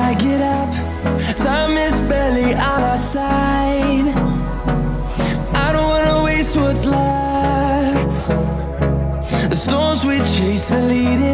gotta get up. Time is barely on our side. I don't wanna waste what's left. The storms we chase are leading